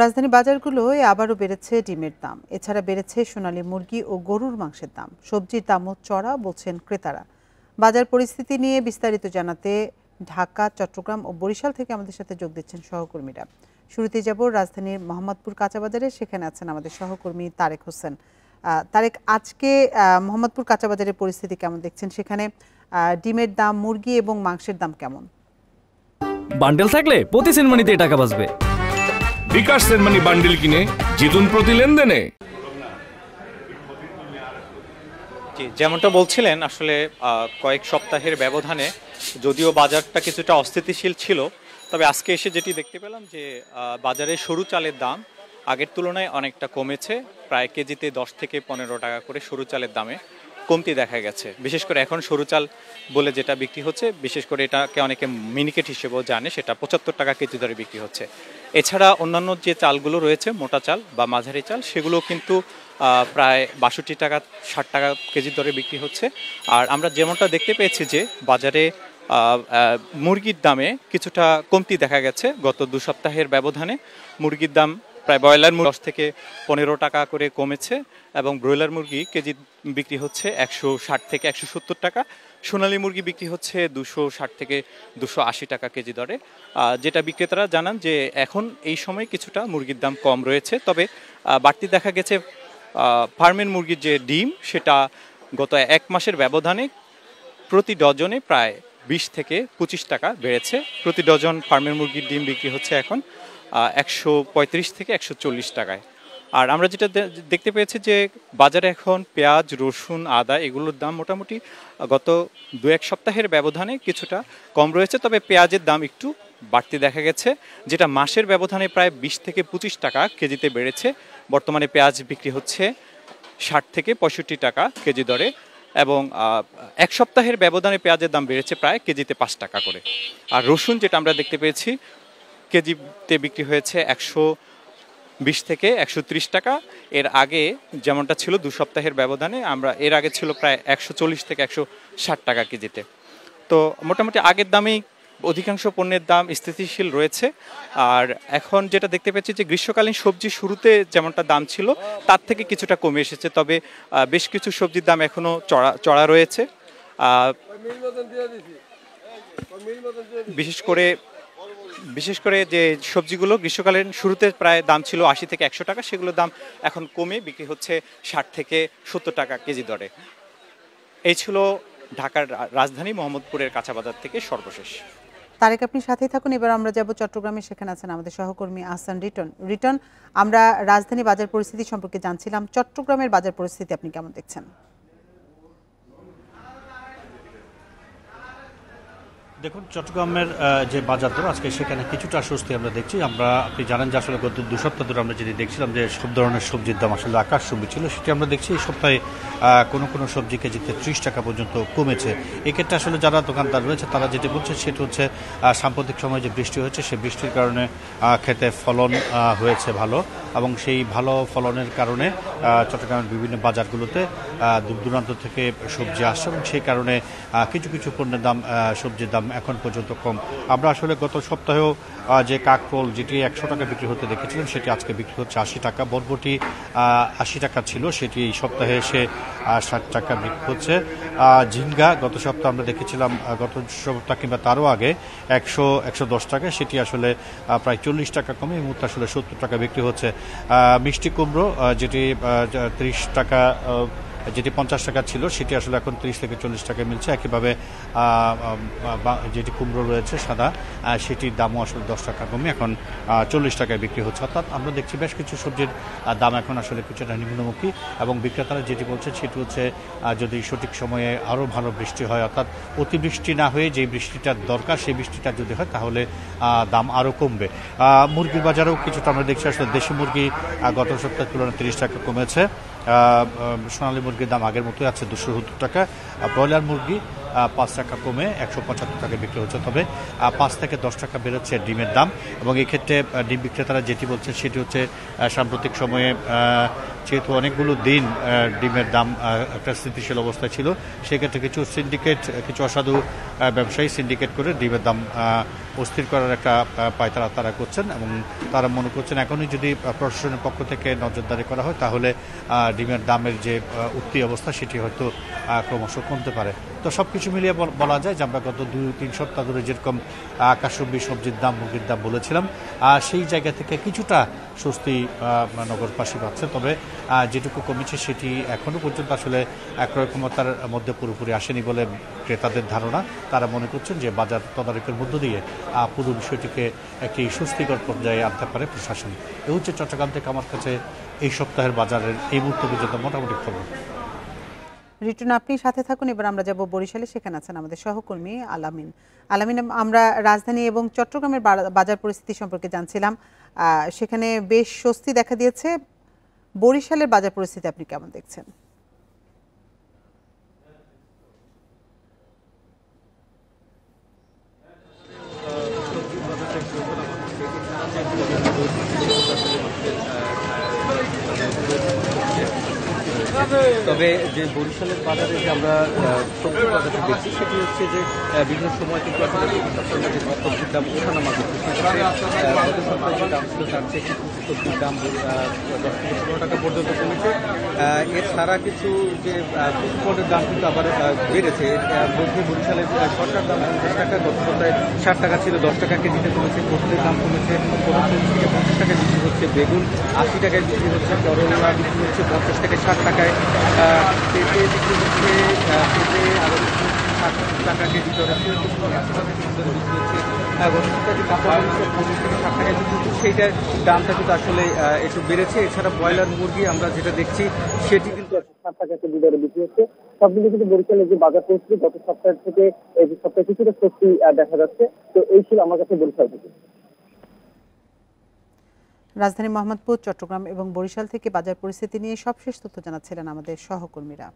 রাজধানী বাজারগুলোয় আবারও বেড়েছে ডিমের দাম। এছাড়া বেড়েছে সোনালী মুরগি ও গরুর মাংসের দাম। সবজির দামও চড়া বলছেন ক্রেতারা। বাজার পরিস্থিতি নিয়ে বিস্তারিত জানাতে ঢাকা, চট্টগ্রাম ও বরিশাল থেকে আমাদের সাথে যোগ দিচ্ছেন সহকর্মীরা। শুরুতেই যাব রাজধানীর মোহাম্মদপুর কাঁচাবাজারে। সেখানে আছেন আমাদের সহকর্মী তারেক হোসেন। তারেক, আজকে মোহাম্মদপুর কাঁচাবাজারের পরিস্থিতি কেমন দেখছেন? সেখানে ডিমের দাম, মুরগি এবং মাংসের দাম কেমন? বান্ডেল থাকলে প্রতি সেনমানিতে টাকা বাঁচবে। বিকাশ সেনমানি বান্ডেল কিনে জিতুন প্রতি লেনদেনে। যেমনটা বলছিলেন, আসলে কয়েক সপ্তাহের ব্যবধানে যদিও বাজারটা কিছুটা অস্থিতিশীল ছিল, তবে আজকে এসে যেটি দেখতে পেলাম যে বাজারে সরু চালের দাম আগের তুলনায় অনেকটা কমেছে। প্রায় কেজিতে 10 থেকে 15 টাকা করে সরু চালের দামে কমতি দেখা গেছে। বিশেষ করে এখন সরু চাল বলে যেটা বিক্রি হচ্ছে, বিশেষ করে এটাকে অনেকে মিনিকেট হিসেবেও জানে, সেটা 75 টাকা কেজি দরে বিক্রি হচ্ছে। এছাড়া অন্যান্য যে চালগুলো রয়েছে, মোটা চাল বা মাঝারি চাল, সেগুলো কিন্তু প্রায় 62 টাকা 60 টাকা কেজি দরে বিক্রি হচ্ছে। আর আমরা যেমনটা দেখতে পেয়েছি যে বাজারে মুরগির দামে কিছুটা কমতি দেখা গেছে গত 2 সপ্তাহের ব্যবধানে। মুরগির দাম প্রায় ব্রয়লার মুরগি 10 থেকে 15 টাকা করে কমেছে এবং ব্রয়লার মুরগি কেজি বিক্রি হচ্ছে 160 থেকে 170 টাকা। সোনালী মুরগি বিক্রি হচ্ছে 260 থেকে 280 টাকা কেজি দরে। যেটা বিক্রেতারা জানান যে এখন এই সময় কিছুটা মুরগির দাম কম রয়েছে, তবে বাড়তি দেখা গেছে ফার্মের মুরগির যে ডিম, সেটা গত 1 মাসের ব্যবধানে প্রতি ডজনে প্রায় 20 থেকে 25 টাকা বেড়েছে। প্রতি ডজন ফার্মের মুরগির ডিম বিক্রি হচ্ছে এখন 135 থেকে 140 টাকায়। আর আমরা যেটা দেখতে পেয়েছি যে বাজারে এখন পেঁয়াজ, রসুন, আদা এগুলোর দাম মোটামুটি গত 2-1 সপ্তাহের ব্যবধানে কিছুটা কম রয়েছে, তবে পেঁয়াজের দাম একটু বাড়তি দেখা গেছে, যেটা মাসের ব্যবধানে প্রায় 20 থেকে 25 টাকা কেজিতে বেড়েছে। বর্তমানে পেঁয়াজ বিক্রি হচ্ছে 60 থেকে 65 টাকা কেজি দরে এবং 1 সপ্তাহের ব্যবধানে পেঁয়াজের দাম বেড়েছে প্রায় কেজিতে 5 টাকা করে। আর রসুন যেটা আমরা দেখতে পেয়েছি, কেজিতে বিক্রি হয়েছে 120 থেকে 130 টাকা। এর আগে যেমনটা ছিল 2 সপ্তাহের ব্যবধানে, এর আগে ছিল প্রায় 140 থেকে 160 টাকা কেজিতে। তো মোটামুটি আগের দামেই অধিকাংশ পণ্যের দাম স্থিতিশীল রয়েছে। আর এখন যেটা দেখতে পাচ্ছি যে গ্রীষ্মকালীন সবজি শুরুতে যেমনটা দাম ছিল তার থেকে কিছুটা কমে এসেছে, তবে বেশ কিছু সবজির দাম এখনো চড়া রয়েছে। বিশেষ করে যে সবজিগুলো গ্রীষ্মকালীন শুরুতে প্রায় দাম ছিল 80 থেকে 100 টাকা, সেগুলোর দাম এখন কমে বিক্রি হচ্ছে 60 থেকে 70 টাকা কেজি দরে। এই ছিল ঢাকার রাজধানী মোহাম্মদপুরের কাঁচা বাজার থেকে সর্বশেষ। তারেক, আপনি সাথেই থাকুন। এবার আমরা যাব চট্টগ্রামে। সেখানে আছেন আমাদের সহকর্মী আহসান রিটন। আমরা রাজধানী বাজার পরিস্থিতি সম্পর্কে জানছিলাম। চট্টগ্রামের বাজার পরিস্থিতি আপনি কেমন দেখছেন? দেখুন, চট্টগ্রামের যে বাজার দর আজকে সেখানে কিছুটা স্বস্তি আমরা দেখছি। আপনি জানেন যে আসলে গত 2 সপ্তাহ ধরে আমরা যেটি দেখছিলাম যে সব ধরনের সবজির দাম আসলে আকাশচুম্বী ছিল, সেটি আমরা দেখছি এই সপ্তাহে কোনো সবজি কেজিতে 30 টাকা পর্যন্ত কমেছে। এক্ষেত্রে আসলে যারা দোকানদার রয়েছে তারা যেটি বলছে সেটি হচ্ছে সাম্প্রতিক সময়ে যে বৃষ্টি হয়েছে, সেই বৃষ্টির কারণে ক্ষেতে ফলন হয়েছে ভালো, এবং সেই ভালো ফলনের কারণে চট্টগ্রামের বিভিন্ন বাজারগুলোতে দূর দূরান্ত থেকে সবজি আসছে এবং সেই কারণে কিছু কিছু পণ্যের দাম, সবজির দাম এখন পর্যন্ত কম। আমরা আসলে গত সপ্তাহেও যে কাকরোল যেটি 100 টাকা বিক্রি হতে দেখেছিলাম, সেটি আজকে বিক্রি হচ্ছে 80 টাকা। বরবটি 80 টাকা ছিল, সেটি এই সপ্তাহে এসে 60 টাকা বিক্রি হচ্ছে। ঝিঙ্গা গত সপ্তাহে আমরা দেখেছিলাম, গত সপ্তাহ কিংবা তারও আগে 110 টাকা, সেটি আসলে প্রায় 40 টাকা কমে এই মুহূর্তে আসলে 70 টাকা বিক্রি হচ্ছে। মিষ্টি কুমড়ো যেটি 30 টাকা, যেটি 50 টাকা ছিল, সেটি আসলে এখন 30 থেকে 40 টাকায় মিলছে। একইভাবে যেটি কুমড়ো রয়েছে সাদা, সেটির দামও আসলে 10 টাকা কমে এখন 40 টাকায় বিক্রি হচ্ছে। অর্থাৎ আমরা দেখছি বেশ কিছু সবজির দাম এখন আসলে কিছুটা নিম্নমুখী, এবং বিক্রেতারা যেটি বলছে সেটি হচ্ছে যদি সঠিক সময়ে আরও ভালো বৃষ্টি হয়, অর্থাৎ অতিবৃষ্টি না হয়ে যে বৃষ্টিটার দরকার সেই বৃষ্টিটা যদি হয় তাহলে দাম আরও কমবে। মুরগির বাজারেও কিছুটা আমরা দেখছি আসলে দেশি মুরগি গত সপ্তাহের তুলনায় 30 টাকা কমেছে। সোনালী মুরগির দাম আগের মতোই আছে 270 টাকা। ব্রয়লার মুরগি 5 টাকা কমে 175 টাকা বিক্রি হচ্ছে। তবে 5 থেকে 10 টাকা বেড়েছে ডিমের দাম, এবং এক্ষেত্রে ডিম বিক্রেতারা যেটি বলছে সেটি হচ্ছে সাম্প্রতিক সময়ে যেহেতু অনেকগুলো দিন ডিমের দাম একটা স্থিতিশীল অবস্থায় ছিল, সেক্ষেত্রে কিছু কিছু অসাধু ব্যবসায়ী সিন্ডিকেট করে ডিমের দাম অস্থির করার একটা পায়তারা তারা করছেন, এবং তারা মনে করছেন এখনই যদি প্রশাসনের পক্ষ থেকে নজরদারি করা হয় তাহলে ডিমের দামের যে উঠতি অবস্থা সেটি হয়তো ক্রমশ কমতে পারে। তো সব কিছু মিলিয়ে বলা যায় যে আমরা গত 2-3 সপ্তাহ ধরে যেরকম আকাশচুম্বী সবজির দাম, মুরগির দাম বলেছিলাম, সেই জায়গা থেকে কিছুটা স্বস্তি নগরবাসী পাচ্ছে। তবে যেটুকু কমেছে সেটি এখনও পর্যন্ত আসলে ক্রয় ক্ষমতার মধ্যে পুরোপুরি আসেনি বলে ক্রেতাদের ধারণা। তারা মনে করছেন যে বাজার তদারকির মধ্য দিয়ে পুরো বিষয়টিকে একটি স্বস্তিকর পর্যায়ে আনতে পারে প্রশাসন। এ হচ্ছে চট্টগ্রাম থেকে আমার কাছে এই সপ্তাহের বাজারের এই মুহূর্ত পর্যন্ত মোটামুটি খবর। রিটন, আপনি সাথে থাকুন। এবার আমরা যাব বরিশালে, সেখানে আছেন আমাদের সহকর্মী আলামিন। আলামিন, আমরা রাজধানী এবং চট্টগ্রামের বাজার পরিস্থিতি সম্পর্কে জানছিলাম, সেখানে বেশ স্বস্তি দেখা দিয়েছে। বরিশালের বাজার পরিস্থিতি আপনি কেমন দেখছেন? তবে যে বরিশালের বাজারে যে আমরা সবজি বাজারটা দেখছি সেটি হচ্ছে যে বিভিন্ন সময় কিন্তু আসলে সবজির দাম ওঠানামা করছে। গত সপ্তাহে যে দাম ছিল তার চেয়ে কিছু সবজির দাম 10 থেকে 15 টাকা পর্যন্ত কমেছে। এছাড়া কিছু যে ফুটবলের দাম কিন্তু আবার বেড়েছে। এর মধ্যে বরিশালের সরকার দাম 50 টাকা, গত সপ্তাহে 60 টাকা ছিল, 10 টাকা কেজিতে কমেছে। পটলের দাম কমেছে, 40 থেকে 50 টাকায় বিক্রি হচ্ছে। বেগুন 80 টাকায় বিক্রি হচ্ছে। করলা বিক্রি হচ্ছে 50 থেকে 60 টাকায়। পেঁপে বিক্রি হচ্ছে, পেঁপে আরো 60 টাকা কেজি দরে বিক্রি হচ্ছে। গত সপ্তাহে যে কাপড় 50 থেকে 60 টাকায় বিক্রি হচ্ছে, সেইটার দামটা কিন্তু আসলে একটু বেড়েছে। এছাড়া ব্রয়লার মুরগি আমরা যেটা দেখছি সেটি কিন্তু 60 টাকা কেজি দরে বিক্রি হচ্ছে। সব মিলিয়ে কিন্তু বরিশালের যে বাজার পরিস্থিতি গত সপ্তাহ থেকে এই সপ্তাহে কিছুটা স্বস্তি দেখা যাচ্ছে। তো এই ছিল আমার কাছে বরিশাল থেকে। রাজধানী মোহাম্মদপুর, চট্টগ্রাম এবং বরিশাল থেকে বাজার পরিস্থিতি নিয়ে সবশেষ তথ্য জানাচ্ছিলেন আমাদের সহকর্মীরা।